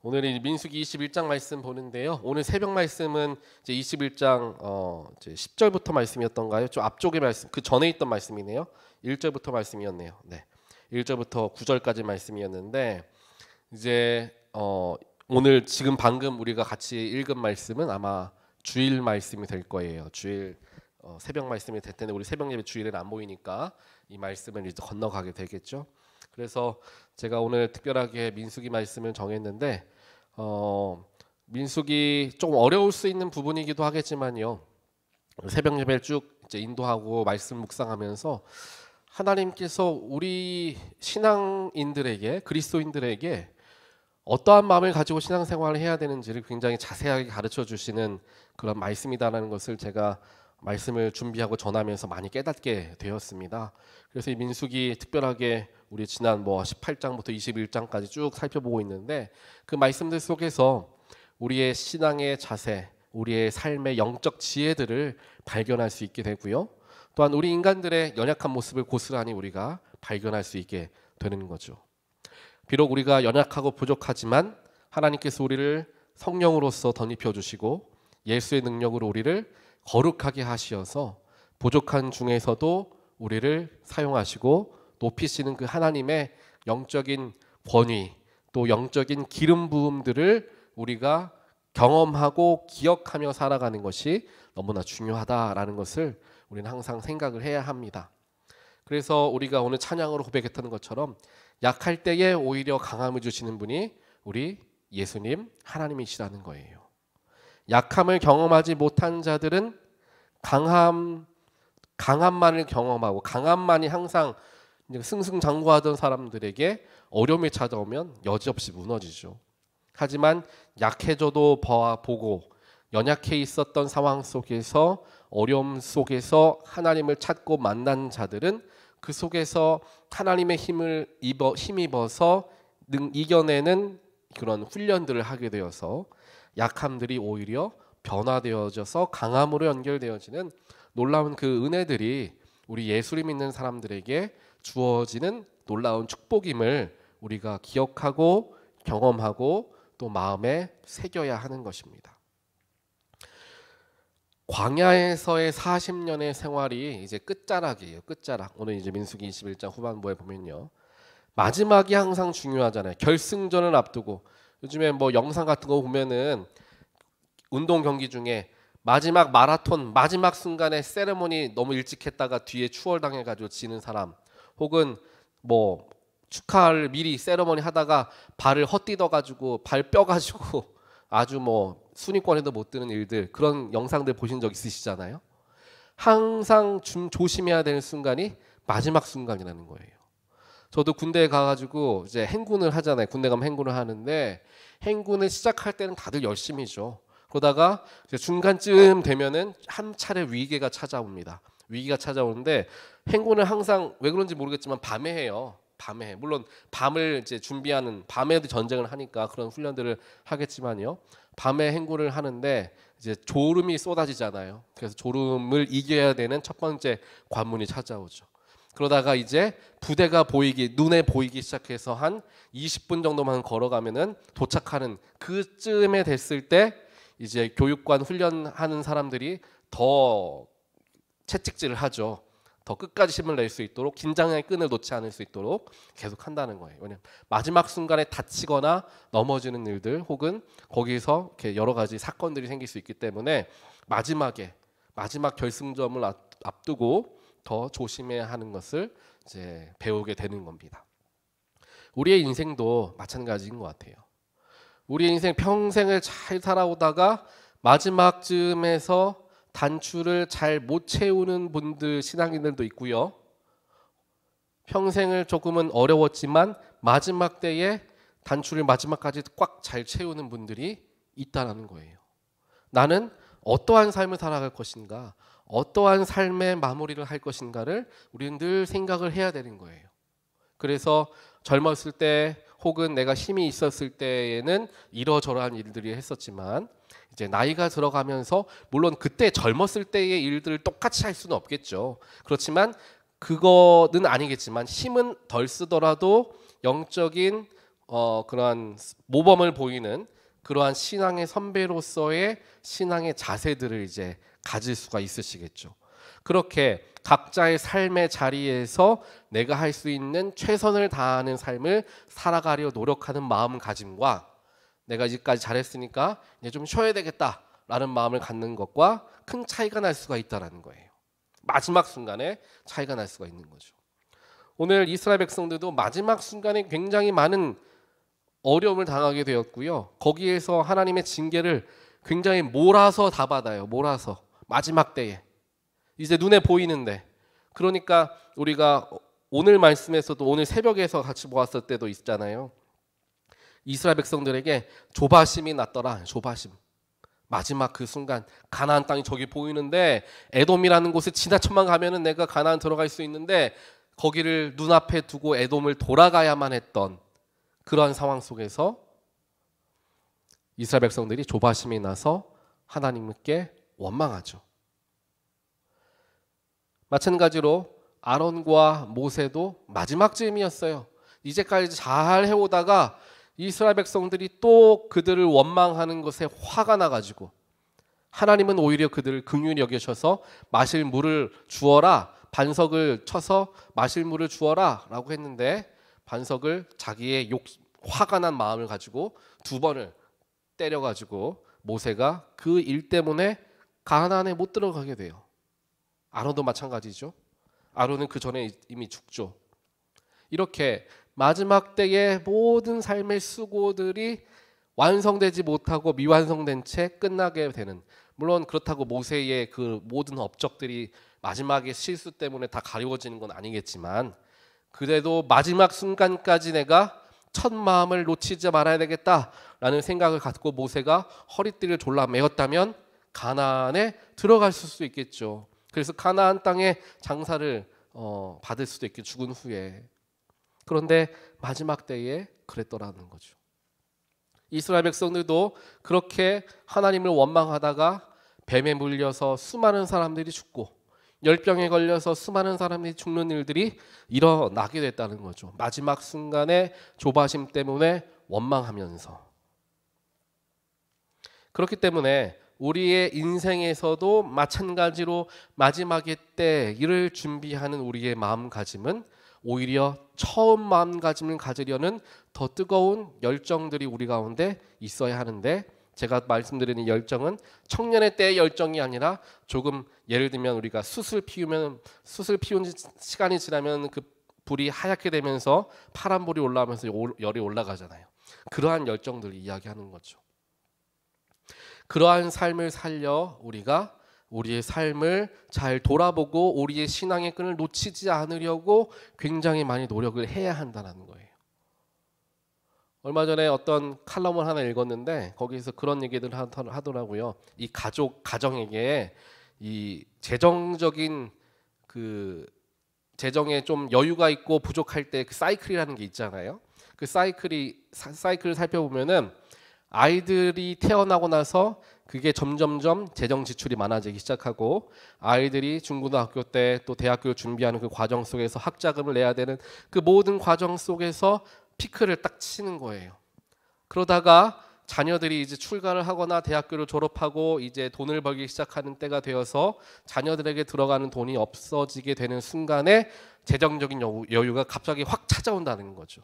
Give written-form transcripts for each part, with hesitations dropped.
오늘은 민수기 21장 말씀 보는데요. 오늘 새벽 말씀은 이제 21장 이제 10절부터 말씀이었던가요? 좀 앞쪽의 말씀, 그 전에 있던 말씀이네요. 1절부터 말씀이었네요. 네, 1절부터 9절까지 말씀이었는데 이제 오늘 지금 방금 우리가 같이 읽은 말씀은 아마 주일 말씀이 될 거예요. 주일 새벽 말씀이 될 텐데 우리 새벽 예배 주일에는 안 보이니까 이 말씀을 이제 건너가게 되겠죠. 그래서 제가 오늘 특별하게 민수기 말씀을 정했는데 민수기 조금 어려울 수 있는 부분이기도 하겠지만요. 새벽 예배를 쭉 이제 인도하고 말씀 묵상하면서 하나님께서 우리 신앙인들에게 그리스도인들에게 어떠한 마음을 가지고 신앙생활을 해야 되는지를 굉장히 자세하게 가르쳐 주시는 그런 말씀이다라는 것을 제가 말씀을 준비하고 전하면서 많이 깨닫게 되었습니다. 그래서 이 민수기 특별하게 우리 지난 18장부터 21장까지 쭉 살펴보고 있는데 그 말씀들 속에서 우리의 신앙의 자세, 우리의 삶의 영적 지혜들을 발견할 수 있게 되고요. 또한 우리 인간들의 연약한 모습을 고스란히 우리가 발견할 수 있게 되는 거죠. 비록 우리가 연약하고 부족하지만 하나님께서 우리를 성령으로서 덧입혀 주시고 예수의 능력으로 우리를 거룩하게 하시어서 부족한 중에서도 우리를 사용하시고 높이시는 그 하나님의 영적인 권위 또 영적인 기름 부음들을 우리가 경험하고 기억하며 살아가는 것이 너무나 중요하다라는 것을 우리는 항상 생각을 해야 합니다. 그래서 우리가 오늘 찬양으로 고백했던 것처럼 약할 때에 오히려 강함을 주시는 분이 우리 예수님 하나님이시라는 거예요. 약함을 경험하지 못한 자들은 강함만을 경험하고 강함만이 항상 승승장구하던 사람들에게 어려움이 찾아오면 여지없이 무너지죠. 하지만 약해져도 보고 연약해 있었던 상황 속에서 어려움 속에서 하나님을 찾고 만난 자들은 그 속에서 하나님의 힘입어서 이겨내는 그런 훈련들을 하게 되어서 약함들이 오히려 변화되어져서 강함으로 연결되어지는 놀라운 그 은혜들이 우리 예수를 믿는 사람들에게 주어지는 놀라운 축복임을 우리가 기억하고 경험하고 또 마음에 새겨야 하는 것입니다. 광야에서의 40년의 생활이 이제 끝자락이에요. 끝자락. 오늘 이제 민수기 21장 후반부에 보면요. 마지막이 항상 중요하잖아요. 결승전을 앞두고 요즘에 영상 같은 거 보면은 운동 경기 중에 마지막 마라톤 마지막 순간에 세레모니 너무 일찍 했다가 뒤에 추월당해가지고 지는 사람 혹은 축하를 미리 세레모니 하다가 발을 헛디뎌가지고 발 뼈가지고 아주 순위권에도 못 드는 일들 그런 영상들 보신 적 있으시잖아요. 항상 조심해야 되는 순간이 마지막 순간이라는 거예요. 저도 군대에 가가지고 이제 행군을 하잖아요. 군대 가면 행군을 하는데 행군을 시작할 때는 다들 열심히죠. 그러다가 이제 중간쯤 되면은 한 차례 위기가 찾아옵니다. 위기가 찾아오는데 행군을 항상 왜 그런지 모르겠지만 밤에 해요. 밤에 물론 밤을 이제 준비하는 밤에도 전쟁을 하니까 그런 훈련들을 하겠지만요. 밤에 행군을 하는데 이제 졸음이 쏟아지잖아요. 그래서 졸음을 이겨야 되는 첫 번째 관문이 찾아오죠. 그러다가 이제 부대가 눈에 보이기 시작해서 한 20분 정도만 걸어가면은 도착하는 그쯤에 됐을 때 이제 교육관 훈련하는 사람들이 더 채찍질을 하죠. 더 끝까지 힘을 낼 수 있도록 긴장의 끈을 놓지 않을 수 있도록 계속 한다는 거예요. 왜냐하면 마지막 순간에 다치거나 넘어지는 일들 혹은 거기서 이렇게 여러 가지 사건들이 생길 수 있기 때문에 마지막 결승점을 앞두고 더 조심해야 하는 것을 이제 배우게 되는 겁니다. 우리의 인생도 마찬가지인 것 같아요. 우리의 인생 평생을 잘 살아오다가 마지막쯤에서 단추를 잘 못 채우는 분들 신앙인들도 있고요. 평생을 조금은 어려웠지만 마지막 때에 단추를 마지막까지 꽉 잘 채우는 분들이 있다는 거예요. 나는 어떠한 삶을 살아갈 것인가, 어떠한 삶의 마무리를 할 것인가를 우리는 늘 생각을 해야 되는 거예요. 그래서 젊었을 때 혹은 내가 힘이 있었을 때에는 이러저러한 일들이 했었지만 이제 나이가 들어가면서 물론 그때 젊었을 때의 일들을 똑같이 할 수는 없겠죠. 그렇지만 그거는 아니겠지만 힘은 덜 쓰더라도 영적인 그러한 모범을 보이는 그러한 신앙의 선배로서의 신앙의 자세들을 이제 가질 수가 있으시겠죠. 그렇게 각자의 삶의 자리에서 내가 할 수 있는 최선을 다하는 삶을 살아가려 노력하는 마음가짐과 내가 이제까지 잘했으니까 이제 좀 쉬어야 되겠다라는 마음을 갖는 것과 큰 차이가 날 수가 있다는 거예요. 마지막 순간에 차이가 날 수가 있는 거죠. 오늘 이스라엘 백성들도 마지막 순간에 굉장히 많은 어려움을 당하게 되었고요. 거기에서 하나님의 징계를 굉장히 몰아서 다 받아요. 몰아서 마지막 때에 이제 눈에 보이는데, 그러니까 우리가 오늘 말씀에서도 오늘 새벽에서 같이 보았을 때도 있잖아요. 이스라엘 백성들에게 조바심이 났더라. 조바심. 마지막 그 순간 가나안 땅이 저기 보이는데 에돔이라는 곳에 지나쳐만 가면은 내가 가나안 들어갈 수 있는데 거기를 눈앞에 두고 에돔을 돌아가야만 했던 그러한 상황 속에서 이스라엘 백성들이 조바심이 나서 하나님께 원망하죠. 마찬가지로 아론과 모세도 마지막 즈음이었어요. 이제까지 잘 해오다가 이스라엘 백성들이 또 그들을 원망하는 것에 화가 나가지고 하나님은 오히려 그들을 긍휼히 여기셔서 마실 물을 주어라, 반석을 쳐서 마실 물을 주어라 라고 했는데 반석을 자기의 화가 난 마음을 가지고 두 번을 때려가지고 모세가 그 일 때문에 가나안에 못 들어가게 돼요. 아론도 마찬가지죠. 아론은 그 전에 이미 죽죠. 이렇게 마지막 때의 모든 삶의 수고들이 완성되지 못하고 미완성된 채 끝나게 되는, 물론 그렇다고 모세의 그 모든 업적들이 마지막에 실수 때문에 다 가리워지는 건 아니겠지만 그래도 마지막 순간까지 내가 첫 마음을 놓치지 말아야 되겠다라는 생각을 갖고 모세가 허리띠를 졸라 매었다면 가나안에 들어갈 수도 있겠죠. 그래서 가나안 땅에 장사를 받을 수도 있겠죠. 죽은 후에. 그런데 마지막 때에 그랬더라는 거죠. 이스라엘 백성들도 그렇게 하나님을 원망하다가 뱀에 물려서 수많은 사람들이 죽고 열병에 걸려서 수많은 사람들이 죽는 일들이 일어나게 됐다는 거죠. 마지막 순간에 조바심 때문에 원망하면서. 그렇기 때문에 우리의 인생에서도 마찬가지로 마지막의 때 일을 준비하는 우리의 마음가짐은 오히려 처음 마음가짐을 가지려는 더 뜨거운 열정들이 우리 가운데 있어야 하는데, 제가 말씀드리는 열정은 청년의 때의 열정이 아니라 조금 예를 들면 우리가 숯을 피운 시간이 지나면 그 불이 하얗게 되면서 파란 불이 올라오면서 열이 올라가잖아요. 그러한 열정들을 이야기하는 거죠. 그러한 삶을 살려 우리가 우리의 삶을 잘 돌아보고 우리의 신앙의 끈을 놓치지 않으려고 굉장히 많이 노력을 해야 한다는 거예요. 얼마 전에 어떤 칼럼을 하나 읽었는데 거기서 그런 얘기들 하더라고요. 이 가정에게 이 재정적인 그 재정에 좀 여유가 있고 부족할 때 그 사이클이라는 게 있잖아요. 그 사이클을 살펴보면은 아이들이 태어나고 나서 그게 점점점 재정 지출이 많아지기 시작하고 아이들이 중고등학교 때 또 대학교를 준비하는 그 과정 속에서 학자금을 내야 되는 그 모든 과정 속에서 피크를 딱 치는 거예요. 그러다가 자녀들이 이제 출가를 하거나 대학교를 졸업하고 이제 돈을 벌기 시작하는 때가 되어서 자녀들에게 들어가는 돈이 없어지게 되는 순간에 재정적인 여유가 갑자기 확 찾아온다는 거죠.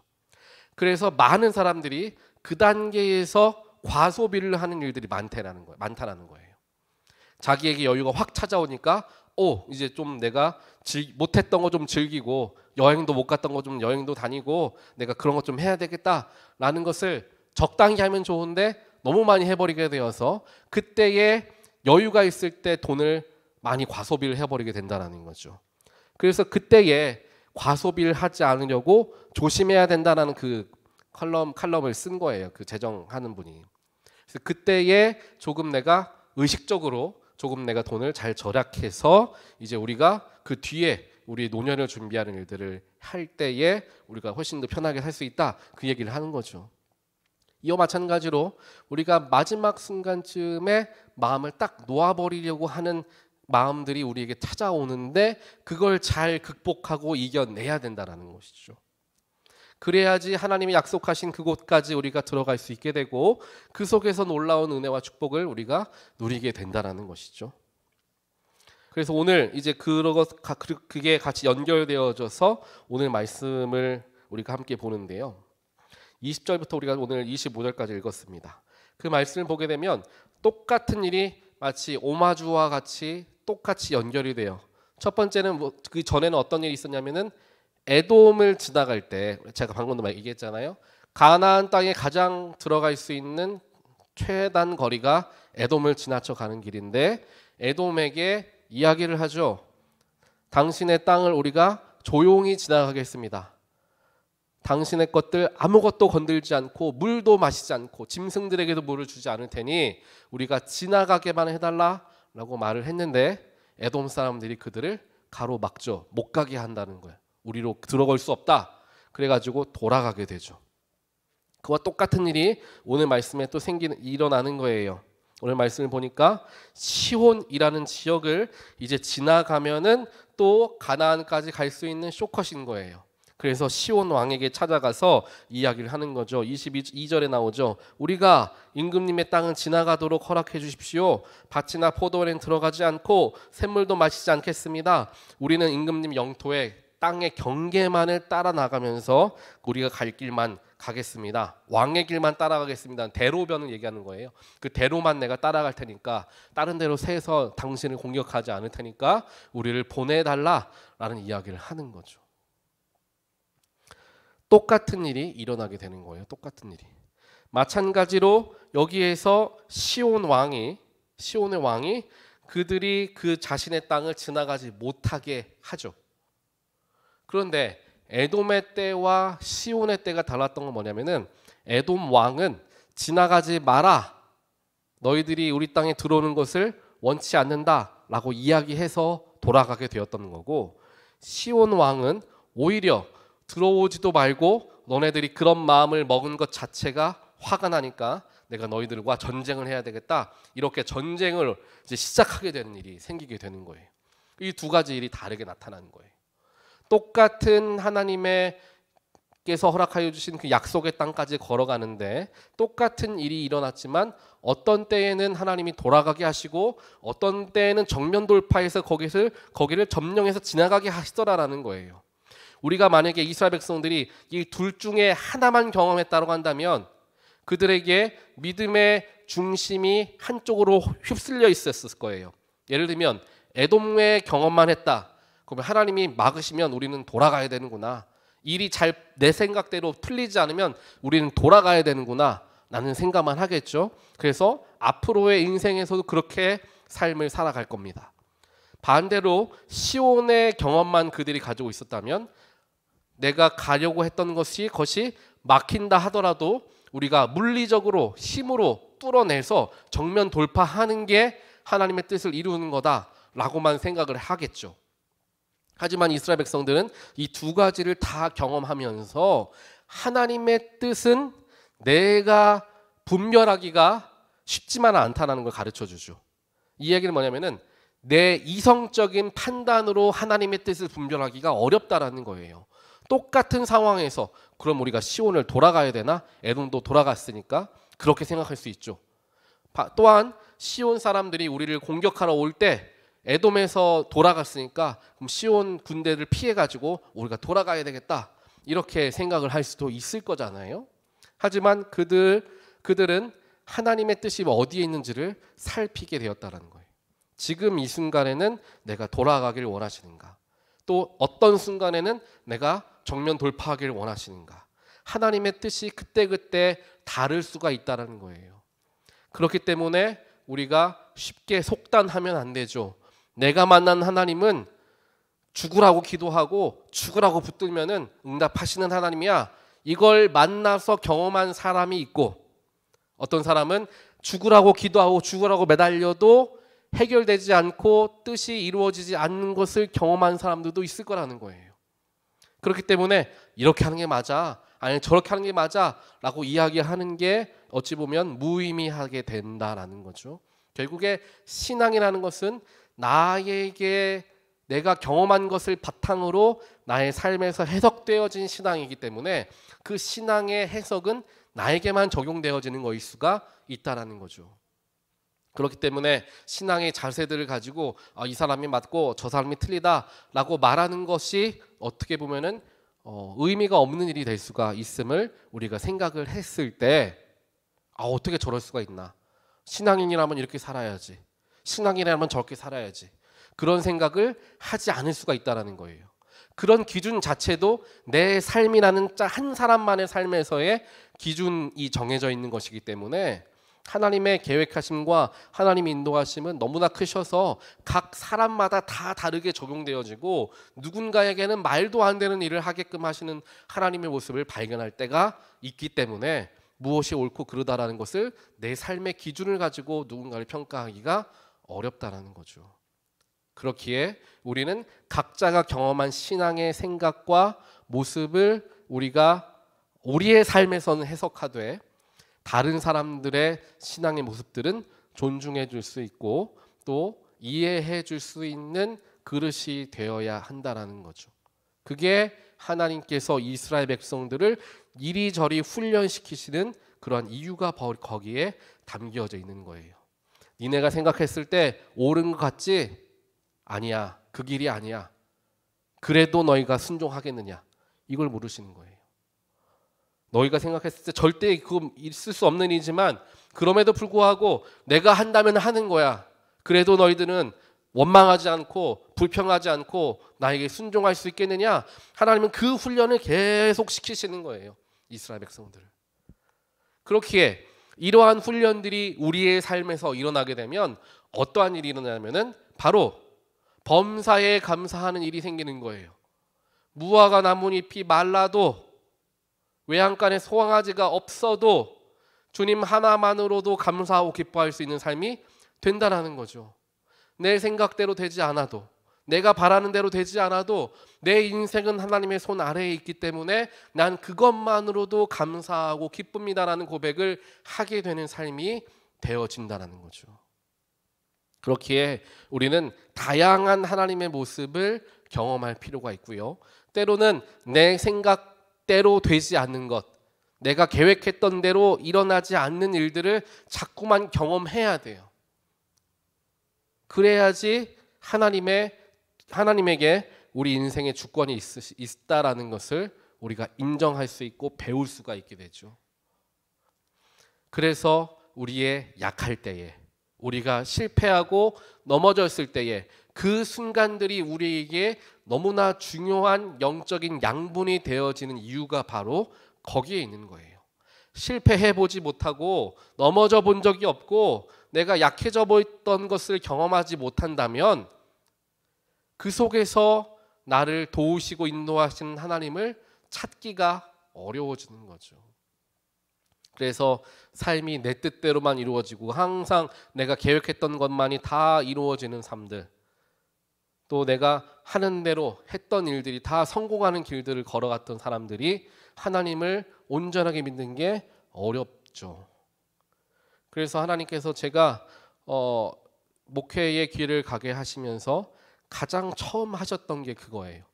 그래서 많은 사람들이 그 단계에서 과소비를 하는 일들이 많다라는 거예요. 자기에게 여유가 확 찾아오니까 이제 좀 내가 못했던 거 좀 즐기고 여행도 못 갔던 거 좀 여행도 다니고 내가 그런 거 좀 해야 되겠다라는 것을 적당히 하면 좋은데 너무 많이 해버리게 되어서 그때에 여유가 있을 때 돈을 많이 과소비를 해버리게 된다는 거죠. 그래서 그때에 과소비를 하지 않으려고 조심해야 된다는 그 칼럼을 쓴 거예요. 그 재정하는 분이. 그래서 그때에 조금 내가 의식적으로 조금 내가 돈을 잘 절약해서 이제 우리가 그 뒤에 우리 노년을 준비하는 일들을 할 때에 우리가 훨씬 더 편하게 살 수 있다. 그 얘기를 하는 거죠. 이와 마찬가지로 우리가 마지막 순간쯤에 마음을 딱 놓아버리려고 하는 마음들이 우리에게 찾아오는데 그걸 잘 극복하고 이겨내야 된다는 것이죠. 그래야지 하나님이 약속하신 그곳까지 우리가 들어갈 수 있게 되고 그 속에서 놀라운 은혜와 축복을 우리가 누리게 된다라는 것이죠. 그래서 오늘 이제 그게 같이 연결되어져서 오늘 말씀을 우리가 함께 보는데요. 20절부터 우리가 오늘 25절까지 읽었습니다. 그 말씀을 보게 되면 똑같은 일이 마치 오마주와 같이 똑같이 연결이 돼요. 첫 번째는 그 전에는 어떤 일이 있었냐면은 에돔을 지나갈 때 제가 방금도 얘기했잖아요. 가나안 땅에 가장 들어갈 수 있는 최단 거리가 에돔을 지나쳐 가는 길인데 에돔에게 이야기를 하죠. 당신의 땅을 우리가 조용히 지나가겠습니다. 당신의 것들 아무것도 건들지 않고 물도 마시지 않고 짐승들에게도 물을 주지 않을 테니 우리가 지나가게만 해달라라고 말을 했는데 에돔 사람들이 그들을 가로막죠. 못 가게 한다는 거예요. 우리로 들어갈 수 없다. 그래가지고 돌아가게 되죠. 그와 똑같은 일이 오늘 말씀에 또 일어나는 거예요. 오늘 말씀을 보니까 시온이라는 지역을 이제 지나가면은 또 가나안까지 갈 수 있는 쇼컷인 거예요. 그래서 시온 왕에게 찾아가서 이야기를 하는 거죠. 22절에 나오죠. 우리가 임금님의 땅을 지나가도록 허락해 주십시오. 밭이나 포도원엔 들어가지 않고 샘물도 마시지 않겠습니다. 우리는 임금님 영토에 땅의 경계만을 따라 나가면서 우리가 갈 길만 가겠습니다. 왕의 길만 따라가겠습니다. 대로변을 얘기하는 거예요. 그 대로만 내가 따라갈 테니까 다른 데로 새서 당신을 공격하지 않을 테니까 우리를 보내달라라는 이야기를 하는 거죠. 똑같은 일이 일어나게 되는 거예요. 똑같은 일이. 마찬가지로 여기에서 시온의 왕이 그들이 그 자신의 땅을 지나가지 못하게 하죠. 그런데 에돔의 때와 시온의 때가 달랐던 건 뭐냐면은 에돔 왕은 지나가지 마라. 너희들이 우리 땅에 들어오는 것을 원치 않는다라고 이야기해서 돌아가게 되었던 거고 시온 왕은 오히려 들어오지도 말고 너네들이 그런 마음을 먹은 것 자체가 화가 나니까 내가 너희들과 전쟁을 해야 되겠다. 이렇게 전쟁을 이제 시작하게 되는 일이 생기게 되는 거예요. 이 두 가지 일이 다르게 나타나는 거예요. 똑같은 하나님께서 허락하여 주신 그 약속의 땅까지 걸어가는데 똑같은 일이 일어났지만 어떤 때에는 하나님이 돌아가게 하시고 어떤 때에는 정면 돌파해서 거기를 점령해서 지나가게 하시더라라는 거예요. 우리가 만약에 이스라엘 백성들이 이 둘 중에 하나만 경험했다고 한다면 그들에게 믿음의 중심이 한쪽으로 휩쓸려 있었을 거예요. 예를 들면 에돔의 경험만 했다. 그러면 하나님이 막으시면 우리는 돌아가야 되는구나. 일이 잘 내 생각대로 풀리지 않으면 우리는 돌아가야 되는구나 라는 생각만 하겠죠. 그래서 앞으로의 인생에서도 그렇게 삶을 살아갈 겁니다. 반대로 시온의 경험만 그들이 가지고 있었다면 내가 가려고 했던 것이 막힌다 하더라도 우리가 물리적으로 힘으로 뚫어내서 정면 돌파하는 게 하나님의 뜻을 이루는 거다라고만 생각을 하겠죠. 하지만 이스라엘 백성들은 이 두 가지를 다 경험하면서 하나님의 뜻은 내가 분별하기가 쉽지만 않다는 걸 가르쳐 주죠. 이 얘기는 뭐냐면은 내 이성적인 판단으로 하나님의 뜻을 분별하기가 어렵다라는 거예요. 똑같은 상황에서 그럼 우리가 시온을 돌아가야 되나? 에돔도 돌아갔으니까 그렇게 생각할 수 있죠. 또한 시온 사람들이 우리를 공격하러 올 때 에돔에서 돌아갔으니까 그럼 시온 군대를 피해가지고 우리가 돌아가야 되겠다 이렇게 생각을 할 수도 있을 거잖아요. 하지만 그들은 하나님의 뜻이 어디에 있는지를 살피게 되었다는 거예요. 지금 이 순간에는 내가 돌아가길 원하시는가? 또 어떤 순간에는 내가 정면 돌파하길 원하시는가? 하나님의 뜻이 그때그때 다를 수가 있다는 거예요. 그렇기 때문에 우리가 쉽게 속단하면 안 되죠. 내가 만난 하나님은 죽으라고 기도하고 죽으라고 붙들면은 응답하시는 하나님이야. 이걸 만나서 경험한 사람이 있고 어떤 사람은 죽으라고 기도하고 죽으라고 매달려도 해결되지 않고 뜻이 이루어지지 않는 것을 경험한 사람들도 있을 거라는 거예요. 그렇기 때문에 이렇게 하는 게 맞아, 아니 저렇게 하는 게 맞아 라고 이야기하는 게 어찌 보면 무의미하게 된다라는 거죠. 결국에 신앙이라는 것은 나에게 내가 경험한 것을 바탕으로 나의 삶에서 해석되어진 신앙이기 때문에 그 신앙의 해석은 나에게만 적용되어지는 것일 수가 있다라는 거죠. 그렇기 때문에 신앙의 자세들을 가지고 이 사람이 맞고 저 사람이 틀리다라고 말하는 것이 어떻게 보면은 의미가 없는 일이 될 수가 있음을 우리가 생각을 했을 때 어떻게 저럴 수가 있나. 신앙인이라면 이렇게 살아야지. 신앙인이라면 저렇게 살아야지. 그런 생각을 하지 않을 수가 있다는 거예요. 그런 기준 자체도 내 삶이라는 한 사람만의 삶에서의 기준이 정해져 있는 것이기 때문에 하나님의 계획하심과 하나님의 인도하심은 너무나 크셔서 각 사람마다 다 다르게 적용되어지고 누군가에게는 말도 안 되는 일을 하게끔 하시는 하나님의 모습을 발견할 때가 있기 때문에 무엇이 옳고 그르다라는 것을 내 삶의 기준을 가지고 누군가를 평가하기가 어렵다라는 거죠. 그렇기에 우리는 각자가 경험한 신앙의 생각과 모습을 우리가 우리의 삶에서는 해석하되 다른 사람들의 신앙의 모습들은 존중해 줄 수 있고 또 이해해 줄 수 있는 그릇이 되어야 한다라는 거죠. 그게 하나님께서 이스라엘 백성들을 이리저리 훈련시키시는 그러한 이유가 거기에 담겨져 있는 거예요. 니네가 생각했을 때 옳은 것 같지? 아니야. 그 길이 아니야. 그래도 너희가 순종하겠느냐? 이걸 물으시는 거예요. 너희가 생각했을 때 절대 그거 있을 수 없는 일이지만 그럼에도 불구하고 내가 한다면 하는 거야. 그래도 너희들은 원망하지 않고 불평하지 않고 나에게 순종할 수 있겠느냐? 하나님은 그 훈련을 계속 시키시는 거예요. 이스라엘 백성들을. 그렇기에 이러한 훈련들이 우리의 삶에서 일어나게 되면 어떠한 일이 일어나냐면은 바로 범사에 감사하는 일이 생기는 거예요. 무화과 나뭇잎이 말라도 외양간에 소황아지가 없어도 주님 하나만으로도 감사하고 기뻐할 수 있는 삶이 된다라는 거죠. 내 생각대로 되지 않아도 내가 바라는 대로 되지 않아도 내 인생은 하나님의 손 아래에 있기 때문에 난 그것만으로도 감사하고 기쁩니다라는 고백을 하게 되는 삶이 되어진다라는 거죠. 그렇기에 우리는 다양한 하나님의 모습을 경험할 필요가 있고요. 때로는 내 생각대로 되지 않는 것, 내가 계획했던 대로 일어나지 않는 일들을 자꾸만 경험해야 돼요. 그래야지 하나님에게 우리 인생의 주권이 있다라는 것을 우리가 인정할 수 있고 배울 수가 있게 되죠. 그래서 우리의 약할 때에 우리가 실패하고 넘어졌을 때에 그 순간들이 우리에게 너무나 중요한 영적인 양분이 되어지는 이유가 바로 거기에 있는 거예요. 실패해보지 못하고 넘어져 본 적이 없고 내가 약해져 보였던 것을 경험하지 못한다면 그 속에서 나를 도우시고 인도하시는 하나님을 찾기가 어려워지는 거죠. 그래서 삶이 내 뜻대로만 이루어지고 항상 내가 계획했던 것만이 다 이루어지는 삶들, 또 내가 하는 대로 했던 일들이 다 성공하는 길들을 걸어갔던 사람들이 하나님을 온전하게 믿는 게 어렵죠. 그래서 하나님께서 제가 목회의 길을 가게 하시면서 가장 처음 하셨던 게 그거예요.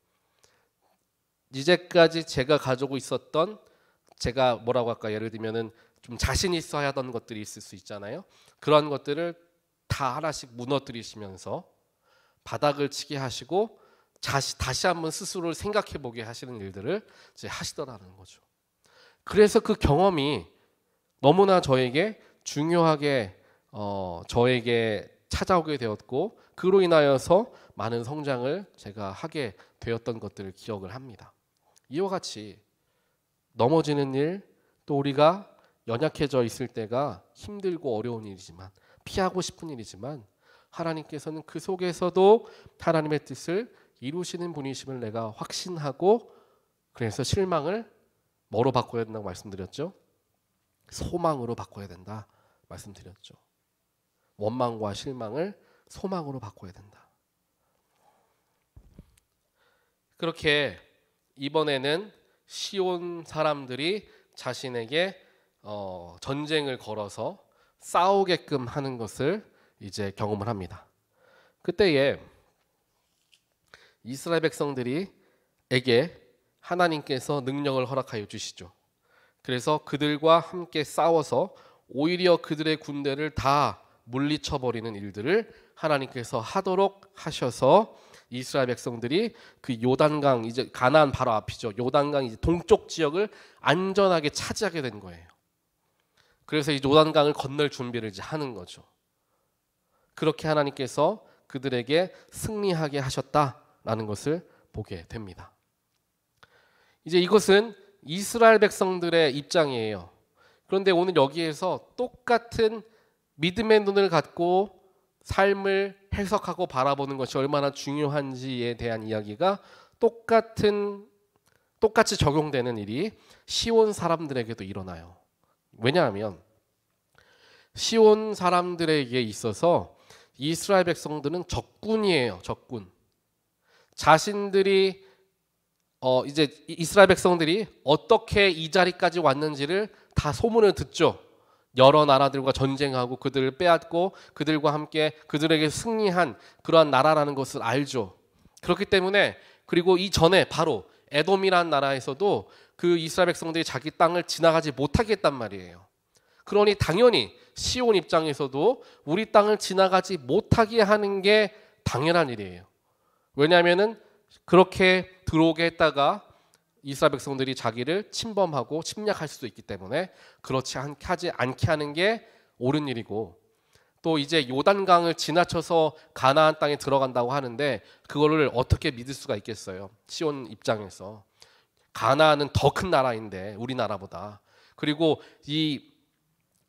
이제까지 제가 가지고 있었던, 제가 뭐라고 할까, 예를 들면은 좀 자신 있어 하던 것들이 있을 수 있잖아요. 그런 것들을 다 하나씩 무너뜨리시면서 바닥을 치게 하시고 다시 한번 스스로를 생각해 보게 하시는 일들을 이제 하시더라는 거죠. 그래서 그 경험이 너무나 저에게 중요하게 저에게 찾아오게 되었고 그로 인하여서 많은 성장을 제가 하게 되었던 것들을 기억을 합니다. 이와 같이 넘어지는 일, 또 우리가 연약해져 있을 때가 힘들고 어려운 일이지만 피하고 싶은 일이지만 하나님께서는 그 속에서도 하나님의 뜻을 이루시는 분이심을 내가 확신하고, 그래서 실망을 뭐로 바꿔야 된다고 말씀드렸죠? 소망으로 바꿔야 된다 말씀드렸죠. 원망과 실망을 소망으로 바꿔야 된다. 그렇게 이번에는 시온 사람들이 자신에게 전쟁을 걸어서 싸우게끔 하는 것을 이제 경험을 합니다. 그때에 이스라엘 백성들에게 하나님께서 능력을 허락하여 주시죠. 그래서 그들과 함께 싸워서 오히려 그들의 군대를 다 물리쳐버리는 일들을 하나님께서 하도록 하셔서 이스라엘 백성들이 그 요단강, 이제 가나안 바로 앞이죠. 요단강 이제 동쪽 지역을 안전하게 차지하게 된 거예요. 그래서 이 요단강을 건널 준비를 이제 하는 거죠. 그렇게 하나님께서 그들에게 승리하게 하셨다라는 것을 보게 됩니다. 이제 이것은 이스라엘 백성들의 입장이에요. 그런데 오늘 여기에서 똑같은 믿음의 눈을 갖고 삶을 해석하고 바라보는 것이 얼마나 중요한지에 대한 이야기가 똑같이 적용되는 일이 시온 사람들에게도 일어나요. 왜냐하면 시온 사람들에게 있어서 이스라엘 백성들은 적군이에요. 적군. 자신들이 이제 이스라엘 백성들이 어떻게 이 자리까지 왔는지를 다 소문을 듣죠. 여러 나라들과 전쟁하고 그들을 빼앗고 그들과 함께 그들에게 승리한 그러한 나라라는 것을 알죠. 그렇기 때문에 그리고 이전에 바로 에돔이라는 나라에서도 그 이스라엘 백성들이 자기 땅을 지나가지 못하게 했단 말이에요. 그러니 당연히 시온 입장에서도 우리 땅을 지나가지 못하게 하는 게 당연한 일이에요. 왜냐하면은 그렇게 들어오게 했다가 이스라엘 백성들이 자기를 침범하고 침략할 수도 있기 때문에 그렇지 않게 하는 게 옳은 일이고, 또 이제 요단강을 지나쳐서 가나안 땅에 들어간다고 하는데 그거를 어떻게 믿을 수가 있겠어요? 시온 입장에서 가나안은 더 큰 나라인데 우리나라보다. 그리고 이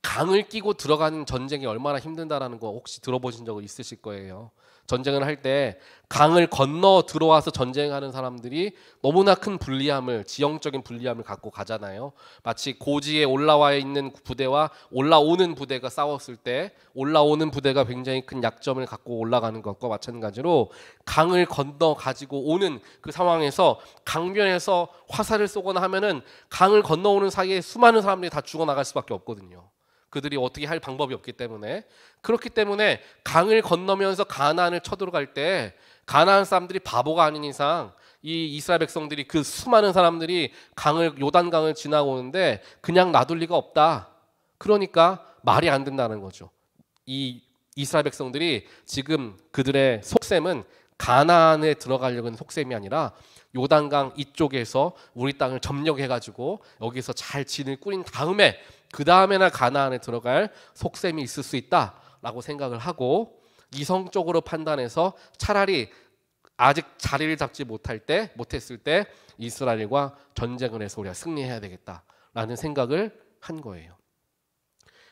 강을 끼고 들어가는 전쟁이 얼마나 힘든다라는 거 혹시 들어보신 적 있으실 거예요. 전쟁을 할 때 강을 건너 들어와서 전쟁하는 사람들이 너무나 큰 불리함을, 지형적인 불리함을 갖고 가잖아요. 마치 고지에 올라와 있는 부대와 올라오는 부대가 싸웠을 때 올라오는 부대가 굉장히 큰 약점을 갖고 올라가는 것과 마찬가지로 강을 건너 가지고 오는 그 상황에서 강변에서 화살을 쏘거나 하면은 강을 건너오는 사이에 수많은 사람들이 다 죽어나갈 수밖에 없거든요. 그들이 어떻게 할 방법이 없기 때문에. 그렇기 때문에 강을 건너면서 가나안을 쳐들어갈 때 가나안 사람들이 바보가 아닌 이상 이 이스라엘 백성들이 그 수많은 사람들이 요단강을 지나오는데 그냥 놔둘 리가 없다. 그러니까 말이 안 된다는 거죠. 이 이스라엘 백성들이 지금 그들의 속셈은 가나안에 들어가려는 속셈이 아니라 요단강 이쪽에서 우리 땅을 점령해가지고 여기서 잘 진을 꾸린 다음에 그 다음에나 가나안에 들어갈 속셈이 있을 수 있다라고 생각을 하고 이성적으로 판단해서 차라리 아직 자리를 잡지 못했을 때 이스라엘과 전쟁을 해서 우리가 승리해야 되겠다라는 생각을 한 거예요.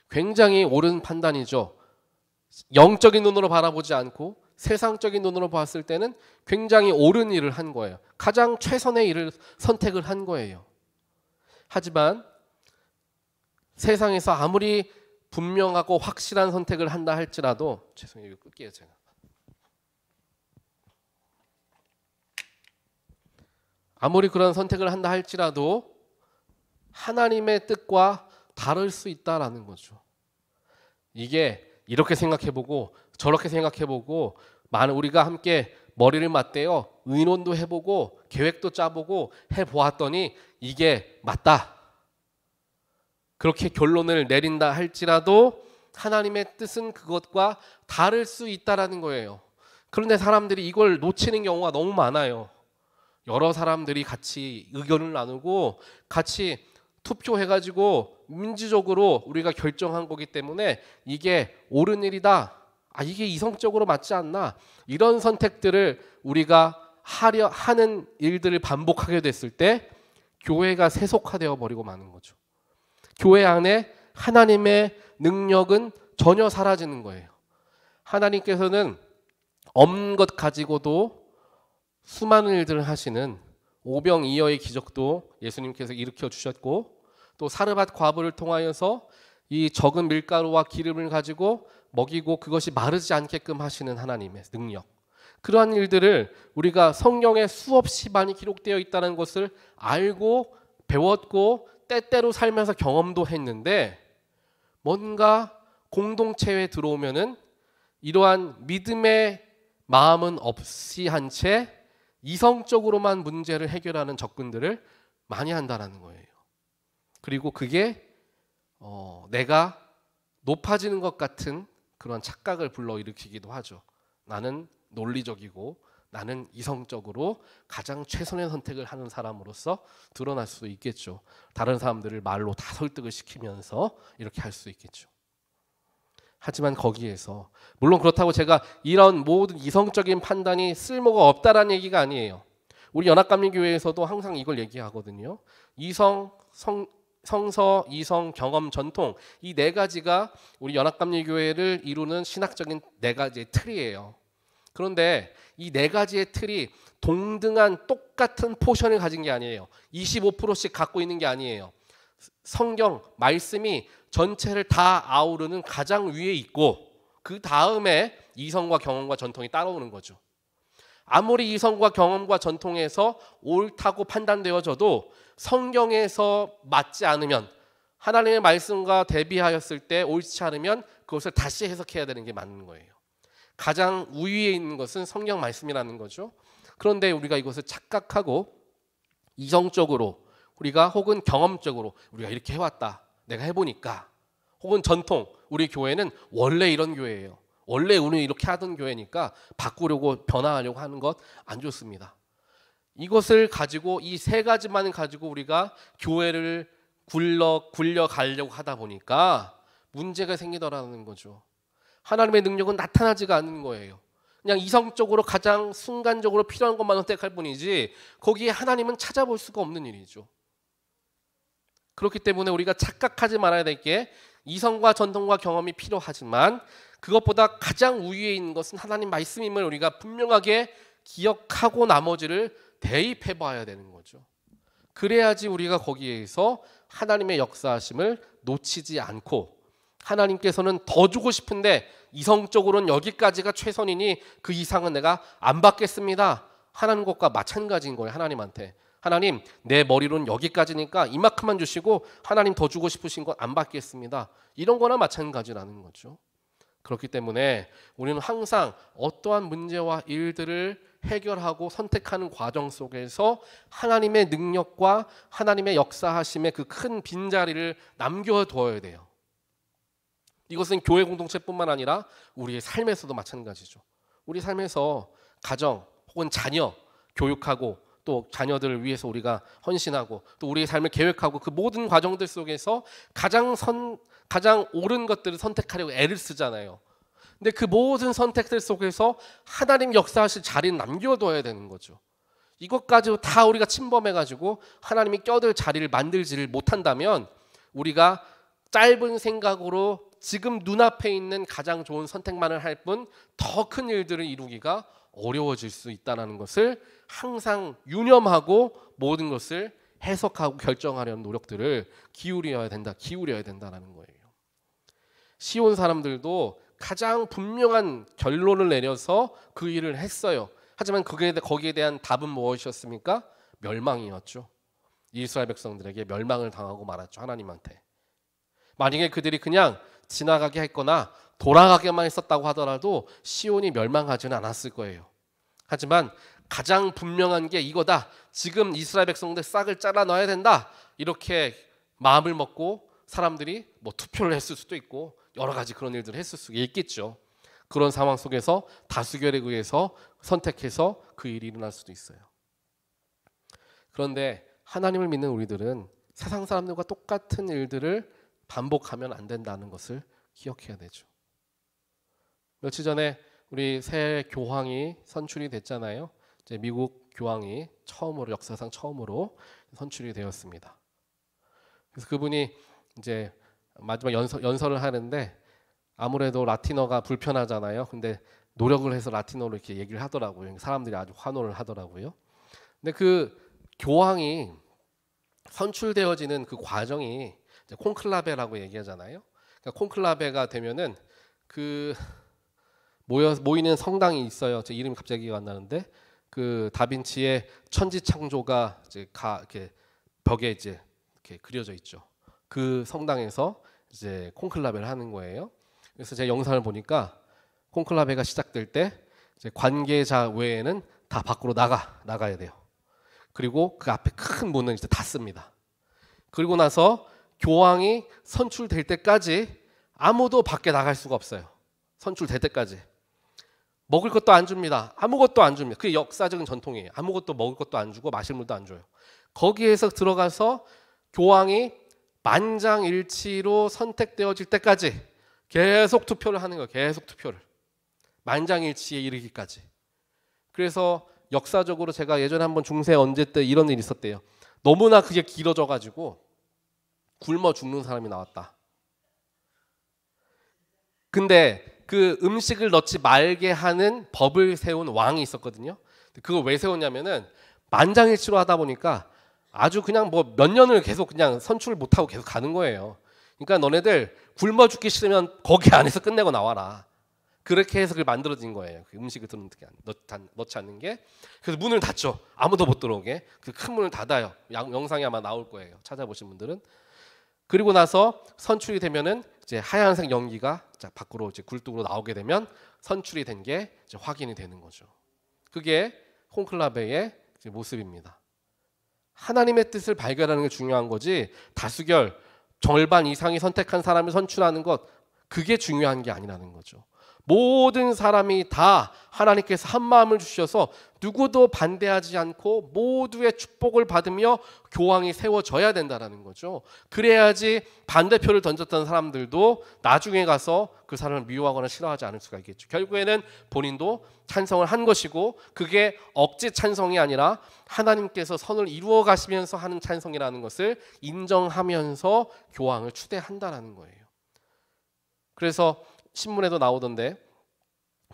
굉장히 옳은 판단이죠. 영적인 눈으로 바라보지 않고 세상적인 눈으로 봤을 때는 굉장히 옳은 일을 한 거예요. 가장 최선의 일을 선택을 한 거예요. 하지만 세상에서 아무리 분명하고 확실한 선택을 한다 할지라도, 죄송해요, 이거 끌게요 제가. 아무리 그런 선택을 한다 할지라도 하나님의 뜻과 다를 수 있다라는 거죠. 이게 이렇게 생각해보고 저렇게 생각해보고 우리가 함께 머리를 맞대어 의논도 해보고 계획도 짜보고 해보았더니 이게 맞다. 그렇게 결론을 내린다 할지라도 하나님의 뜻은 그것과 다를 수 있다라는 거예요. 그런데 사람들이 이걸 놓치는 경우가 너무 많아요. 여러 사람들이 같이 의견을 나누고 같이 투표해가지고 민주적으로 우리가 결정한 거기 때문에 이게 옳은 일이다. 이게 이성적으로 맞지 않나. 이런 선택들을 우리가 하는 일들을 반복하게 됐을 때 교회가 세속화되어 버리고 마는 거죠. 교회 안에 하나님의 능력은 전혀 사라지는 거예요. 하나님께서는 없는 것 가지고도 수많은 일들을 하시는 오병이어의 기적도 예수님께서 일으켜 주셨고, 또 사르밧 과부를 통하여서 이 적은 밀가루와 기름을 가지고 먹이고 그것이 마르지 않게끔 하시는 하나님의 능력, 그러한 일들을 우리가 성경에 수없이 많이 기록되어 있다는 것을 알고 배웠고 때때로 살면서 경험도 했는데, 뭔가 공동체에 들어오면은 이러한 믿음의 마음은 없이 한 채 이성적으로만 문제를 해결하는 접근들을 많이 한다는 거예요. 그리고 그게 내가 높아지는 것 같은 그런 착각을 불러일으키기도 하죠. 나는 논리적이고 나는 이성적으로 가장 최선의 선택을 하는 사람으로서 드러날 수 있겠죠. 다른 사람들을 말로 다 설득을 시키면서 이렇게 할 수 있겠죠. 하지만 거기에서 물론 그렇다고 제가 이런 모든 이성적인 판단이 쓸모가 없다라는 얘기가 아니에요. 우리 연합감리교회에서도 항상 이걸 얘기하거든요. 성서, 이성, 경험, 전통 이 네 가지가 우리 연합감리교회를 이루는 신학적인 네 가지의 틀이에요. 그런데 이 네 가지의 틀이 동등한 똑같은 포션을 가진 게 아니에요. 25%씩 갖고 있는 게 아니에요. 성경 말씀이 전체를 다 아우르는 가장 위에 있고 그 다음에 이성과 경험과 전통이 따라오는 거죠. 아무리 이성과 경험과 전통에서 옳다고 판단되어져도 성경에서 맞지 않으면 하나님의 말씀과 대비하였을 때 옳지 않으면 그것을 다시 해석해야 되는 게 맞는 거예요. 가장 우위에 있는 것은 성경 말씀이라는 거죠. 그런데 우리가 이것을 착각하고 이성적으로 우리가 혹은 경험적으로 우리가 이렇게 해왔다. 내가 해보니까 혹은 전통 우리 교회는 원래 이런 교회예요. 원래 우리는 이렇게 하던 교회니까 바꾸려고 변화하려고 하는 것 안 좋습니다. 이것을 가지고 이 세 가지만 가지고 우리가 교회를 굴려 가려고 하다 보니까 문제가 생기더라는 거죠. 하나님의 능력은 나타나지가 않는 거예요. 그냥 이성적으로 가장 순간적으로 필요한 것만 선택할 뿐이지 거기에 하나님은 찾아볼 수가 없는 일이죠. 그렇기 때문에 우리가 착각하지 말아야 될 게 이성과 전통과 경험이 필요하지만 그것보다 가장 우위에 있는 것은 하나님 말씀임을 우리가 분명하게 기억하고 나머지를 대입해 봐야 되는 거죠. 그래야지 우리가 거기에서 하나님의 역사하심을 놓치지 않고 하나님께서는 더 주고 싶은데 이성적으로는 여기까지가 최선이니 그 이상은 내가 안 받겠습니다 하는 것과 마찬가지인 거예요. 하나님한테 하나님 내 머리로는 여기까지니까 이만큼만 주시고 하나님 더 주고 싶으신 건 안 받겠습니다. 이런 거나 마찬가지라는 거죠. 그렇기 때문에 우리는 항상 어떠한 문제와 일들을 해결하고 선택하는 과정 속에서 하나님의 능력과 하나님의 역사하심의 그 큰 빈자리를 남겨두어야 돼요. 이것은 교회 공동체뿐만 아니라 우리의 삶에서도 마찬가지죠. 우리 삶에서 가정 혹은 자녀 교육하고 또 자녀들을 위해서 우리가 헌신하고 또 우리의 삶을 계획하고 그 모든 과정들 속에서 가장 옳은 것들을 선택하려고 애를 쓰잖아요. 근데 그 모든 선택들 속에서 하나님 역사하실 자리는 남겨둬야 되는 거죠. 이것까지 다 우리가 침범해가지고 하나님이 껴들 자리를 만들지를 못한다면 우리가 짧은 생각으로 지금 눈앞에 있는 가장 좋은 선택만을 할 뿐 더 큰 일들을 이루기가 어려워질 수 있다는 것을 항상 유념하고 모든 것을 해석하고 결정하려는 노력들을 기울여야 된다는 거예요. 시온 사람들도 가장 분명한 결론을 내려서 그 일을 했어요. 하지만 거기에 대한 답은 무엇이었습니까? 멸망이었죠. 이스라엘 백성들에게 멸망을 당하고 말았죠. 하나님한테. 만약에 그들이 그냥 지나가게 했거나 돌아가게만 했었다고 하더라도 시온이 멸망하지는 않았을 거예요. 하지만 가장 분명한 게 이거다. 지금 이스라엘 백성들 싹을 잘라 넣어야 된다. 이렇게 마음을 먹고 사람들이 뭐 투표를 했을 수도 있고 여러 가지 그런 일들을 했을 수 있겠죠. 그런 상황 속에서 다수결에 의해서 선택해서 그 일이 일어날 수도 있어요. 그런데 하나님을 믿는 우리들은 세상 사람들과 똑같은 일들을 반복하면 안 된다는 것을 기억해야 되죠. 며칠 전에 우리 새 교황이 선출이 됐잖아요. 이제 미국 교황이 역사상 처음으로 선출이 되었습니다. 그래서 그분이 이제 마지막 연설을 하는데 아무래도 라틴어가 불편하잖아요. 근데 노력을 해서 라틴어로 이렇게 얘기를 하더라고요. 사람들이 아주 환호를 하더라고요. 근데 그 교황이 선출되어지는 그 과정이 이제 콘클라베라고 얘기하잖아요. 그러니까 콘클라베가 되면은 그 모이는 성당이 있어요. 제 이름이 갑자기 안 나는데 그 다빈치의 천지창조가 이제 이렇게 벽에 이제 이렇게 그려져 있죠. 그 성당에서 이제 콘클라베를 하는 거예요. 그래서 제가 영상을 보니까 콘클라베가 시작될 때 이제 관계자 외에는 다 밖으로 나가야 돼요. 그리고 그 앞에 큰 문을 이제 닫습니다. 그리고 나서 교황이 선출될 때까지 아무도 밖에 나갈 수가 없어요. 선출될 때까지. 먹을 것도 안 줍니다. 아무것도 안 줍니다. 그게 역사적인 전통이에요. 아무것도 먹을 것도 안 주고 마실 물도 안 줘요. 거기에서 들어가서 교황이 만장일치로 선택되어질 때까지 계속 투표를 하는 거예요. 계속 투표를. 만장일치에 이르기까지. 그래서 역사적으로 제가 예전에 한번 중세 언제 때 이런 일이 있었대요. 너무나 그게 길어져 가지고 굶어 죽는 사람이 나왔다. 근데 그 음식을 넣지 말게 하는 법을 세운 왕이 있었거든요. 그걸 왜 세웠냐면은 만장일치로 하다 보니까 아주 그냥 뭐 몇 년을 계속 그냥 선출을 못하고 계속 가는 거예요. 그러니까 너네들 굶어 죽기 싫으면 거기 안에서 끝내고 나와라. 그렇게 해서 그걸 만들어진 거예요. 그 음식을 넣지 않는 게. 그래서 문을 닫죠. 아무도 못 들어오게. 그 큰 문을 닫아요. 영상이 아마 나올 거예요. 찾아보신 분들은. 그리고 나서 선출이 되면은 이제 하얀색 연기가 밖으로 이제 굴뚝으로 나오게 되면 선출이 된 게 이제 확인이 되는 거죠. 그게 콘클라베의 모습입니다. 하나님의 뜻을 발견하는 게 중요한 거지 다수결 절반 이상이 선택한 사람을 선출하는 것 그게 중요한 게 아니라는 거죠. 모든 사람이 다 하나님께서 한 마음을 주셔서 누구도 반대하지 않고 모두의 축복을 받으며 교황이 세워져야 된다는 거죠. 그래야지 반대표를 던졌던 사람들도 나중에 가서 그 사람을 미워하거나 싫어하지 않을 수가 있겠죠. 결국에는 본인도 찬성을 한 것이고 그게 억지 찬성이 아니라 하나님께서 선을 이루어 가시면서 하는 찬성이라는 것을 인정하면서 교황을 추대한다는 거예요. 그래서 신문에도 나오던데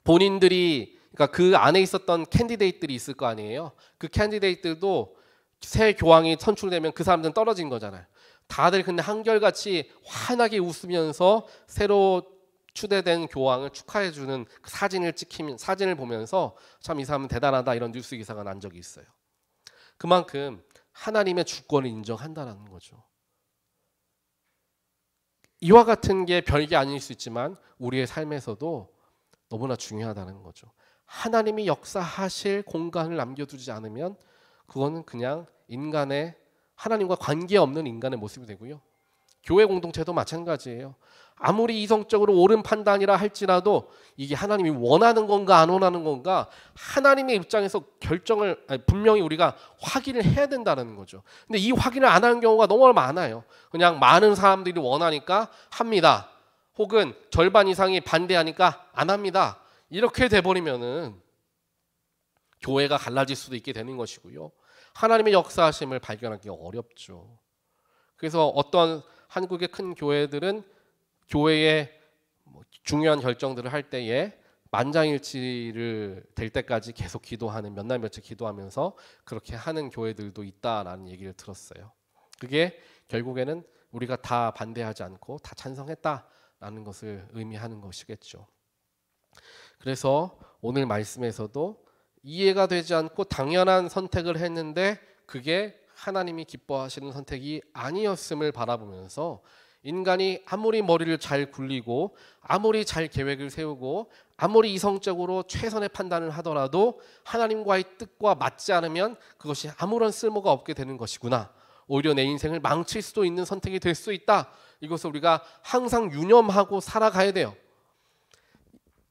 본인들이 그러니까 그 안에 있었던 캔디데이트들이 있을 거 아니에요. 그 캔디데이트들도 새 교황이 선출되면 그 사람들은 떨어진 거잖아요. 다들 근데 한결같이 환하게 웃으면서 새로 추대된 교황을 축하해주는 그 사진을 보면서 참 이 사람은 대단하다 이런 뉴스 기사가 난 적이 있어요. 그만큼 하나님의 주권을 인정한다는 거죠. 이와 같은 게 별게 아닐 수 있지만 우리의 삶에서도 너무나 중요하다는 거죠. 하나님이 역사하실 공간을 남겨두지 않으면 그거는 그냥 인간의 하나님과 관계없는 인간의 모습이 되고요. 교회 공동체도 마찬가지예요. 아무리 이성적으로 옳은 판단이라 할지라도 이게 하나님이 원하는 건가 안 원하는 건가 하나님의 입장에서 분명히 우리가 확인을 해야 된다는 거죠. 근데 이 확인을 안 하는 경우가 너무 많아요. 그냥 많은 사람들이 원하니까 합니다. 혹은 절반 이상이 반대하니까 안 합니다. 이렇게 돼버리면은 교회가 갈라질 수도 있게 되는 것이고요. 하나님의 역사하심을 발견하기 어렵죠. 그래서 어떤 한국의 큰 교회들은 교회의 중요한 결정들을 할 때에 만장일치를 될 때까지 계속 기도하는 몇 날 며칠 기도하면서 그렇게 하는 교회들도 있다라는 얘기를 들었어요. 그게 결국에는 우리가 다 반대하지 않고 다 찬성했다라는 것을 의미하는 것이겠죠. 그래서 오늘 말씀에서도 이해가 되지 않고 당연한 선택을 했는데 그게 하나님이 기뻐하시는 선택이 아니었음을 바라보면서 인간이 아무리 머리를 잘 굴리고 아무리 잘 계획을 세우고 아무리 이성적으로 최선의 판단을 하더라도 하나님과의 뜻과 맞지 않으면 그것이 아무런 쓸모가 없게 되는 것이구나. 오히려 내 인생을 망칠 수도 있는 선택이 될 수 있다. 이것을 우리가 항상 유념하고 살아가야 돼요.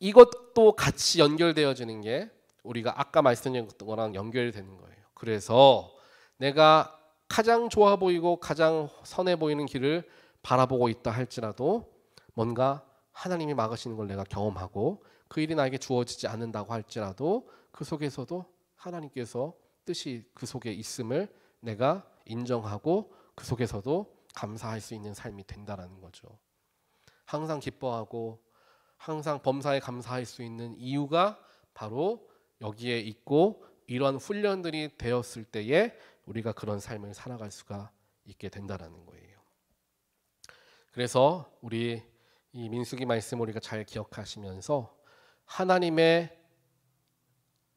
이것도 같이 연결되어지는 게 우리가 아까 말씀드린 거랑 연결되는 거예요. 그래서 내가 가장 좋아 보이고 가장 선해 보이는 길을 바라보고 있다 할지라도 뭔가 하나님이 막으시는 걸 내가 경험하고 그 일이 나에게 주어지지 않는다고 할지라도 그 속에서도 하나님께서 뜻이 그 속에 있음을 내가 인정하고 그 속에서도 감사할 수 있는 삶이 된다는 거죠. 항상 기뻐하고 항상 범사에 감사할 수 있는 이유가 바로 여기에 있고 이러한 훈련들이 되었을 때에 우리가 그런 삶을 살아갈 수가 있게 된다는 거예요. 그래서 우리 이 민수기 말씀 우리가 잘 기억하시면서 하나님의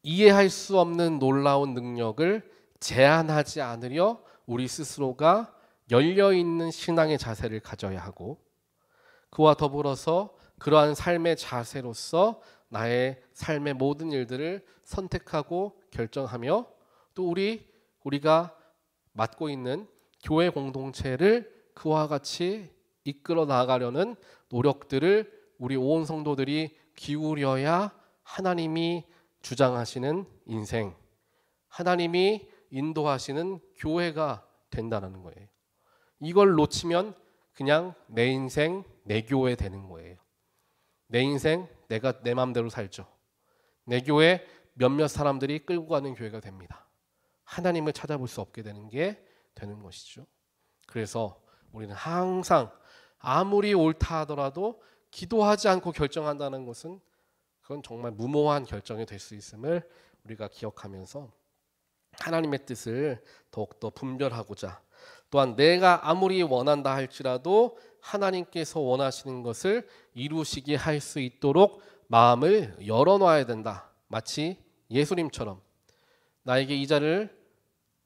이해할 수 없는 놀라운 능력을 제한하지 않으려 우리 스스로가 열려있는 신앙의 자세를 가져야 하고 그와 더불어서 그러한 삶의 자세로서 나의 삶의 모든 일들을 선택하고 결정하며 또 우리가 맡고 있는 교회 공동체를 그와 같이 이끌어 나가려는 노력들을 우리 온 성도들이 기울여야 하나님이 주장하시는 인생, 하나님이 인도하시는 교회가 된다는 거예요. 이걸 놓치면 그냥 내 인생, 내 교회 되는 거예요. 내 인생, 내가 내 마음대로 살죠. 내 교회 몇몇 사람들이 끌고 가는 교회가 됩니다. 하나님을 찾아볼 수 없게 되는 것이죠. 그래서 우리는 항상 아무리 옳다 하더라도 기도하지 않고 결정한다는 것은 그건 정말 무모한 결정이 될 수 있음을 우리가 기억하면서 하나님의 뜻을 더욱더 분별하고자, 또한 내가 아무리 원한다 할지라도 하나님께서 원하시는 것을 이루시게 할 수 있도록 마음을 열어놔야 된다. 마치 예수님처럼 나에게 이 자를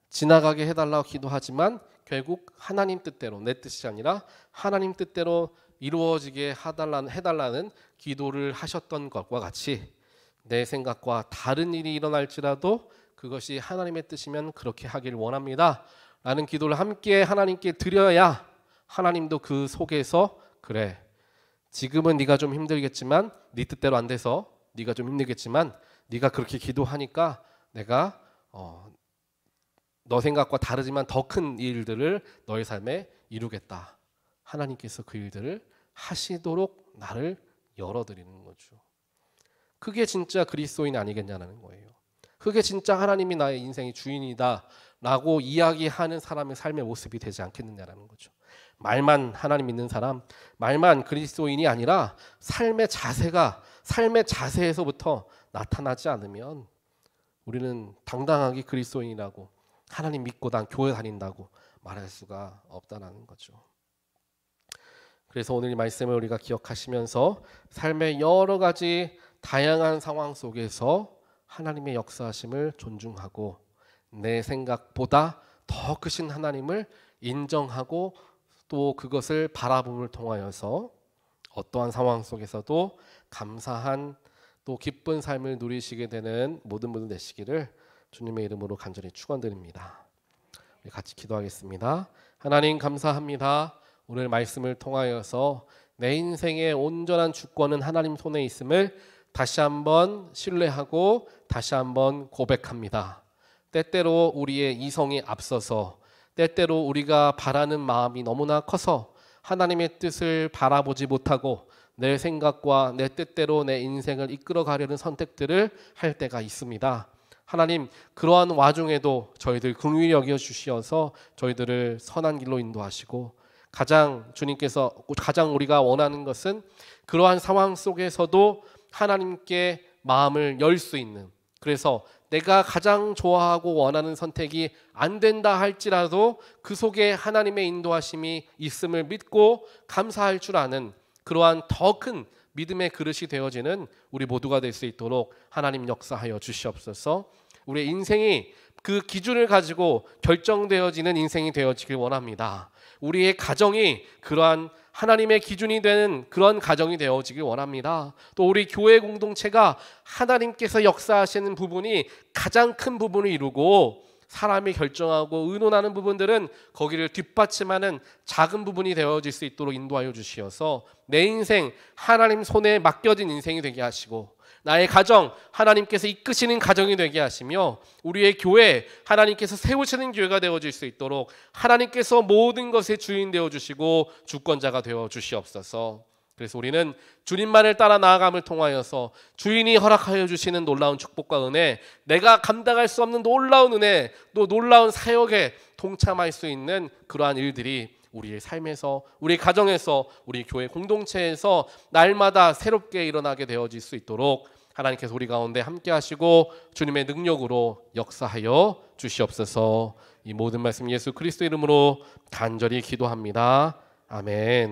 지나가게 해달라고 기도하지만 결국 하나님 뜻대로, 내 뜻이 아니라 하나님 뜻대로 이루어지게 해달라는 기도를 하셨던 것과 같이 내 생각과 다른 일이 일어날지라도 그것이 하나님의 뜻이면 그렇게 하길 원합니다 라는 기도를 함께 하나님께 드려야 하나님도 그 속에서 그래, 지금은 네가 좀 힘들겠지만 네 뜻대로 안 돼서 네가 좀 힘들겠지만 네가 그렇게 기도하니까 내가 너 생각과 다르지만 더 큰 일들을 너의 삶에 이루겠다. 하나님께서 그 일들을 하시도록 나를 열어드리는 거죠. 그게 진짜 그리스도인 아니겠냐는 거예요. 그게 진짜 하나님이 나의 인생의 주인이다 라고 이야기하는 사람의 삶의 모습이 되지 않겠느냐라는 거죠. 말만 하나님 믿는 사람, 말만 그리스도인이 아니라 삶의 자세에서부터 나타나지 않으면 우리는 당당하게 그리스도인이라고, 하나님 믿고 난 교회 다닌다고 말할 수가 없다는 거죠. 그래서 오늘 이 말씀을 우리가 기억하시면서 삶의 여러 가지 다양한 상황 속에서 하나님의 역사하심을 존중하고 내 생각보다 더 크신 하나님을 인정하고 또 그것을 바라봄을 통하여서 어떠한 상황 속에서도 감사한 또 기쁜 삶을 누리시게 되는 모든 분들 되시기를 주님의 이름으로 간절히 축원드립니다. 우리 같이 기도하겠습니다. 하나님 감사합니다. 오늘 말씀을 통하여서 내 인생의 온전한 주권은 하나님 손에 있음을 다시 한번 신뢰하고 다시 한번 고백합니다. 때때로 우리의 이성이 앞서서, 때때로 우리가 바라는 마음이 너무나 커서 하나님의 뜻을 바라보지 못하고 내 생각과 내 뜻대로 내 인생을 이끌어가려는 선택들을 할 때가 있습니다. 하나님, 그러한 와중에도 저희들 긍휼히 여겨 주시어서 저희들을 선한 길로 인도하시고, 주님께서 가장 우리가 원하는 것은 그러한 상황 속에서도 하나님께 마음을 열 수 있는, 그래서 내가 가장 좋아하고 원하는 선택이 안 된다 할지라도 그 속에 하나님의 인도하심이 있음을 믿고 감사할 줄 아는 그러한 더 큰 믿음의 그릇이 되어지는 우리 모두가 될 수 있도록 하나님 역사하여 주시옵소서. 우리의 인생이 그 기준을 가지고 결정되어지는 인생이 되어지길 원합니다. 우리의 가정이 그러한 하나님의 기준이 되는 그런 가정이 되어지길 원합니다. 또 우리 교회 공동체가 하나님께서 역사하시는 부분이 가장 큰 부분을 이루고 사람이 결정하고 의논하는 부분들은 거기를 뒷받침하는 작은 부분이 되어질 수 있도록 인도하여 주시어서 내 인생 하나님 손에 맡겨진 인생이 되게 하시고, 나의 가정 하나님께서 이끄시는 가정이 되게 하시며, 우리의 교회 하나님께서 세우시는 교회가 되어질 수 있도록 하나님께서 모든 것의 주인 되어주시고 주권자가 되어주시옵소서. 그래서 우리는 주님만을 따라 나아감을 통하여서 주인이 허락하여 주시는 놀라운 축복과 은혜, 내가 감당할 수 없는 놀라운 은혜, 또 놀라운 사역에 동참할 수 있는 그러한 일들이 우리의 삶에서, 우리 가정에서, 우리 교회 공동체에서 날마다 새롭게 일어나게 되어질 수 있도록 하나님께서 우리 가운데 함께 하시고 주님의 능력으로 역사하여 주시옵소서. 이 모든 말씀 예수 그리스도 이름으로 간절히 기도합니다. 아멘.